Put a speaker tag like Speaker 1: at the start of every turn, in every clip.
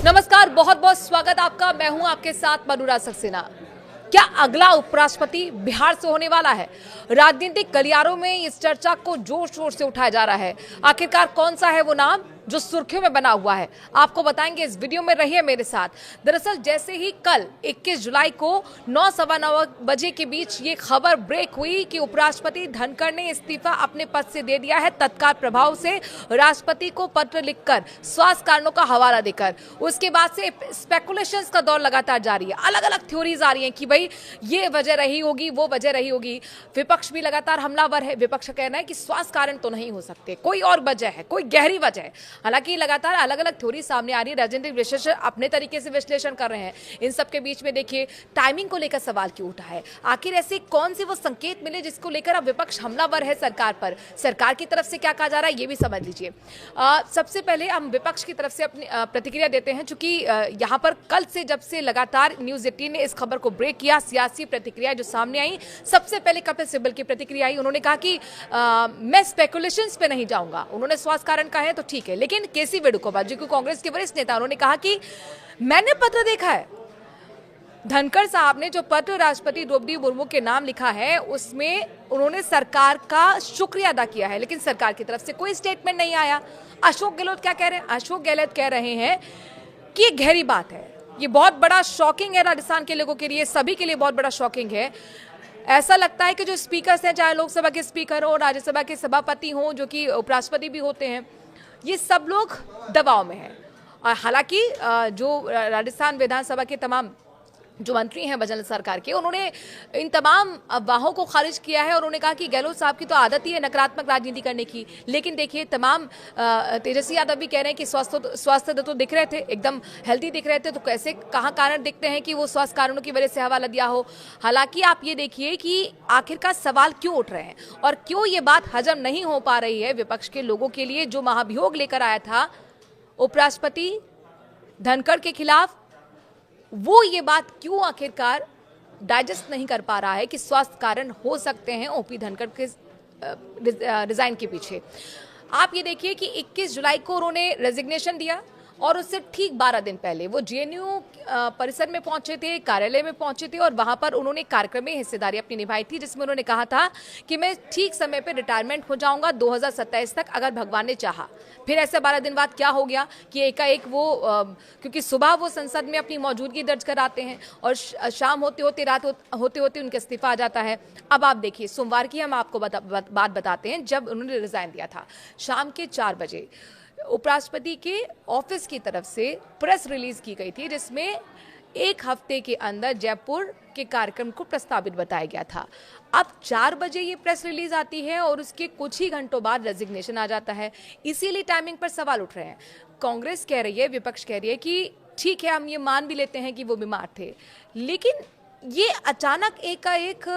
Speaker 1: नमस्कार, बहुत बहुत स्वागत आपका। मैं हूं आपके साथ मनुरा सक्सेना। क्या अगला उपराष्ट्रपति बिहार से होने वाला है? राजनीतिक गलियारों में इस चर्चा को जोर शोर से उठाया जा रहा है। आखिरकार कौन सा है वो नाम जो सुर्खियों में बना हुआ है, आपको बताएंगे इस वीडियो में। रहिए मेरे साथ। दरअसल जैसे ही कल 21 जुलाई को 9-9:15 बजे के बीच ये खबर ब्रेक हुई कि उपराष्ट्रपति धनखड़ ने इस्तीफा अपने पद से दे दिया है तत्काल प्रभाव से, राष्ट्रपति को पत्र लिखकर, स्वास्थ्य कारणों का हवाला देकर। उसके बाद से स्पेकुलेशंस का दौर लगातार जारी है। अलग अलग थ्योरीज आ रही हैं कि भाई ये वजह रही होगी, वो वजह रही होगी। विपक्ष भी लगातार हमलावर है। विपक्ष का कहना है कि स्वास्थ्य कारण तो नहीं हो सकते, कोई और वजह है, कोई गहरी वजह है। हालांकि लगातार अलग अलग थ्योरी सामने आ रही है। राजनीतिक विशेषज्ञ अपने तरीके से विश्लेषण कर रहे हैं। इन सब के बीच में देखिए टाइमिंग को लेकर सवाल क्यों उठा है? आखिर ऐसे कौन से वो संकेत मिले जिसको लेकर अब विपक्ष हमलावर है सरकार पर? सरकार की तरफ से क्या कहा जा रहा है ये भी समझ लीजिए। सबसे पहले हम विपक्ष की तरफ से अपनी प्रतिक्रिया देते हैं, चूंकि यहाँ पर कल से जब से लगातार न्यूज 18 ने इस खबर को ब्रेक किया, सियासी प्रतिक्रिया जो सामने आई। सबसे पहले कपिल सिब्बल की प्रतिक्रिया आई। उन्होंने कहा कि मैं स्पेकुलेशंस पे नहीं जाऊंगा। उन्होंने स्वास्थ्य कारण कहा है तो ठीक है, लेकिन केसी वेणुगोपाल जो कि कांग्रेस के वरिष्ठ नेता, उन्होंने कहा कि मैंने पत्र देखा है। धनखड़ साहब ने जो पत्र राष्ट्रपति द्रौपदी मुर्मू के नाम लिखा है उसमें उन्होंने सरकार का शुक्रिया अदा किया है, लेकिन सरकार की तरफ से कोई स्टेटमेंट नहीं आया। अशोक गहलोत क्या कह रहे हैं? अशोक गहलोत कह रहे हैं कि ये गहरी बात है, ये बहुत बड़ा शॉकिंग है राजस्थान के लोगों के लिए, सभी के लिए बहुत बड़ा शॉकिंग है। ऐसा लगता है कि जो स्पीकर्स हैं, चाहे लोकसभा के स्पीकर हो, राज्यसभा के सभापति हो, जो कि उपराष्ट्रपति भी होते हैं, ये सब लोग दबाव में हैं। और हालांकि जो राजस्थान विधानसभा के तमाम जो मंत्री हैं बजट सरकार के, उन्होंने इन तमाम अफवाहों को खारिज किया है और उन्होंने कहा कि गहलोत साहब की तो आदत ही है नकारात्मक राजनीति करने की। लेकिन देखिए तमाम तेजस्वी यादव भी कह रहे हैं कि स्वास्थ्य तो दिख रहे थे, एकदम हेल्थी दिख रहे थे, तो कैसे कहाँ कारण दिखते हैं कि वो स्वास्थ्य कारणों की वजह से हवाला दिया हो। हालांकि आप ये देखिए कि आखिरकार सवाल क्यों उठ रहे हैं और क्यों ये बात हजम नहीं हो पा रही है विपक्ष के लोगों के लिए, जो महाभियोग लेकर आया था उपराष्ट्रपति धनखड़ के खिलाफ। वो ये बात क्यों आखिरकार डाइजेस्ट नहीं कर पा रहा है कि स्वास्थ्य कारण हो सकते हैं ओपी धनखड़ के रिजाइन के पीछे। आप ये देखिए कि 21 जुलाई को उन्होंने रेजिग्नेशन दिया और उससे ठीक 12 दिन पहले वो जेएनयू परिसर में पहुंचे थे, कार्यालय में पहुंचे थे और वहां पर उन्होंने कार्यक्रम में हिस्सेदारी अपनी निभाई थी, जिसमें उन्होंने कहा था कि मैं ठीक समय पे रिटायरमेंट हो जाऊंगा 2027 तक, अगर भगवान ने चाहा। फिर ऐसे 12 दिन बाद क्या हो गया कि एकाएक वो क्योंकि सुबह वो संसद में अपनी मौजूदगी दर्ज कराते हैं और शाम होते होते, रात होते होते उनका इस्तीफा आ जाता है। अब आप देखिए, सोमवार की हम आपको बात बताते हैं, जब उन्होंने रिजाइन दिया था शाम के 4 बजे उपराष्ट्रपति के ऑफिस की तरफ से प्रेस रिलीज की गई थी, जिसमें 1 हफ्ते के अंदर जयपुर के कार्यक्रम को प्रस्तावित बताया गया था। अब 4 बजे ये प्रेस रिलीज आती है और उसके कुछ ही घंटों बाद रेजिग्नेशन आ जाता है। इसीलिए टाइमिंग पर सवाल उठ रहे हैं। कांग्रेस कह रही है, विपक्ष कह रही है कि ठीक है, हम ये मान भी लेते हैं कि वो बीमार थे, लेकिन ये अचानक एकाएक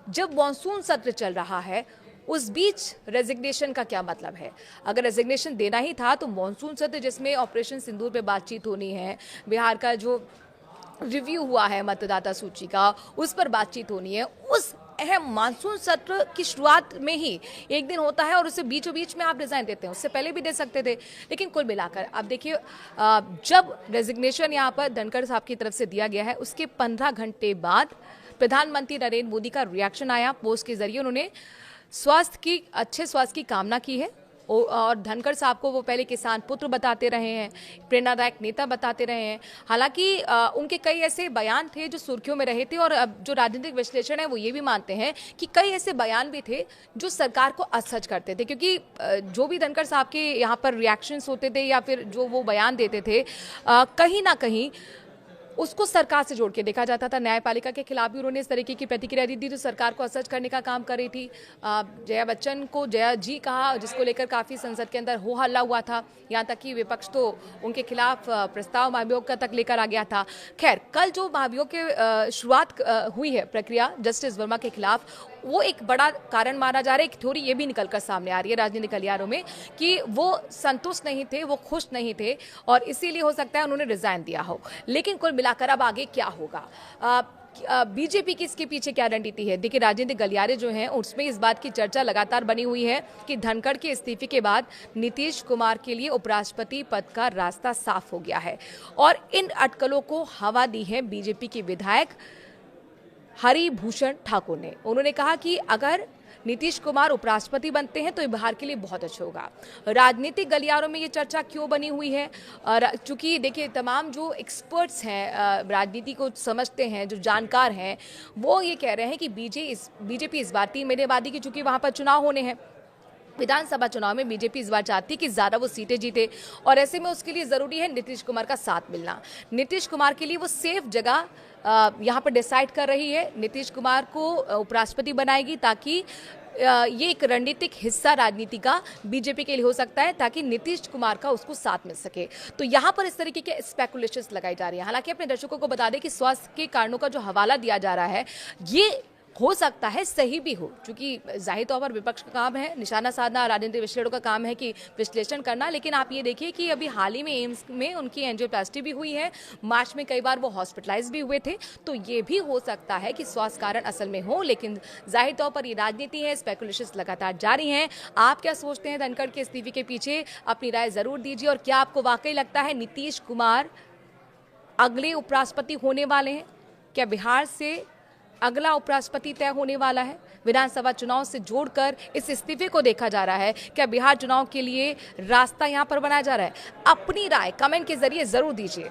Speaker 1: जब मॉनसून सत्र चल रहा है उस बीच रेजिग्नेशन का क्या मतलब है? अगर रेजिग्नेशन देना ही था तो मॉनसून सत्र जिसमें ऑपरेशन सिंदूर पे बातचीत होनी है, बिहार का जो रिव्यू हुआ है मतदाता सूची का उस पर बातचीत होनी है, उस अहम मानसून सत्र की शुरुआत में ही एक दिन होता है और उससे बीचों बीच में आप रिजाइन देते हैं। उससे पहले भी दे सकते थे, लेकिन कुल मिलाकर अब देखिए जब रेजिग्नेशन यहाँ पर धनखड़ साहब की तरफ से दिया गया है उसके 15 घंटे बाद प्रधानमंत्री नरेंद्र मोदी का रिएक्शन आया। पोस्ट के जरिए उन्होंने अच्छे स्वास्थ्य की कामना की है और धनखड़ साहब को वो पहले किसान पुत्र बताते रहे हैं, प्रेरणादायक नेता बताते रहे हैं। हालांकि उनके कई ऐसे बयान थे जो सुर्खियों में रहे थे और अब जो राजनीतिक विश्लेषण है वो ये भी मानते हैं कि कई ऐसे बयान भी थे जो सरकार को असहज करते थे, क्योंकि जो भी धनखड़ साहब के यहाँ पर रिएक्शंस होते थे या फिर जो वो बयान देते थे कहीं ना कहीं उसको सरकार से जोड़ के देखा जाता था। न्यायपालिका के खिलाफ भी उन्होंने इस तरीके की प्रतिक्रिया दी थी जो सरकार को असहज करने का काम कर रही थी। जया बच्चन को जया जी कहा, जिसको लेकर काफ़ी संसद के अंदर हो हल्ला हुआ था, यहाँ तक कि विपक्ष तो उनके खिलाफ प्रस्ताव महाभियोग का तक लेकर आ गया था। खैर, कल जो महाभियोग के शुरुआत हुई है प्रक्रिया जस्टिस वर्मा के खिलाफ, वो एक बड़ा कारण माना जा रहा है। एक थ्योरी ये भी निकलकर सामने आ रही है राजनीतिक गलियारों में कि वो संतुष्ट नहीं थे, वो खुश नहीं थे और इसीलिए हो सकता है उन्होंने रिजाइन दिया हो। लेकिन कुल मिलाकर अब आगे क्या होगा? बीजेपी की इसके पीछे क्या रणनीति है? देखिए, राजनीतिक गलियारे जो हैं उसमें इस बात की चर्चा लगातार बनी हुई है कि धनखड़ के इस्तीफे के बाद नीतीश कुमार के लिए उपराष्ट्रपति पद का रास्ता साफ हो गया है और इन अटकलों को हवा दी है बीजेपी के विधायक हरिभूषण ठाकुर ने। उन्होंने कहा कि अगर नीतीश कुमार उपराष्ट्रपति बनते हैं तो ये बिहार के लिए बहुत अच्छा होगा। राजनीतिक गलियारों में ये चर्चा क्यों बनी हुई है? चूंकि देखिए, तमाम जो एक्सपर्ट्स हैं, राजनीति को समझते हैं, जो जानकार हैं, वो ये कह रहे हैं कि बीजेपी इस बार 3 महीने बाद ही, चूंकि वहां पर चुनाव होने हैं, विधानसभा चुनाव में बीजेपी इस बार चाहती है कि ज़्यादा वो सीटें जीते और ऐसे में उसके लिए ज़रूरी है नीतीश कुमार का साथ मिलना। नीतीश कुमार के लिए वो सेफ जगह यहाँ पर डिसाइड कर रही है, नीतीश कुमार को उपराष्ट्रपति बनाएगी ताकि ये एक रणनीतिक हिस्सा राजनीति का बीजेपी के लिए हो सकता है ताकि नीतीश कुमार का उसको साथ मिल सके। तो यहाँ पर इस तरीके के स्पेकुलेशंस लगाई जा रही है। हालांकि अपने दर्शकों को बता दें कि स्वास्थ्य के कारणों का जो हवाला दिया जा रहा है ये हो सकता है सही भी हो, क्योंकि जाहिर तौर पर विपक्ष का काम है निशाना साधना, राजनीतिक विश्लेषकों का काम है कि विश्लेषण करना। लेकिन आप ये देखिए कि अभी हाल ही में एम्स में उनकी एंजियोप्लास्टी भी हुई है, मार्च में कई बार वो हॉस्पिटलाइज भी हुए थे, तो ये भी हो सकता है कि स्वास्थ्य कारण असल में हो। लेकिन जाहिर तौर पर ये राजनीति है, स्पेकुलेशंस लगातार जारी हैं। आप क्या सोचते हैं धनखड़ के इस्तीफे के पीछे? अपनी राय जरूर दीजिए। और क्या आपको वाकई लगता है नीतीश कुमार अगले उपराष्ट्रपति होने वाले हैं? क्या बिहार से अगला उपराष्ट्रपति तय होने वाला है? विधानसभा चुनाव से जोड़कर इस इस्तीफे को देखा जा रहा है। क्या बिहार चुनाव के लिए रास्ता यहां पर बनाया जा रहा है? अपनी राय कमेंट के जरिए जरूर दीजिए।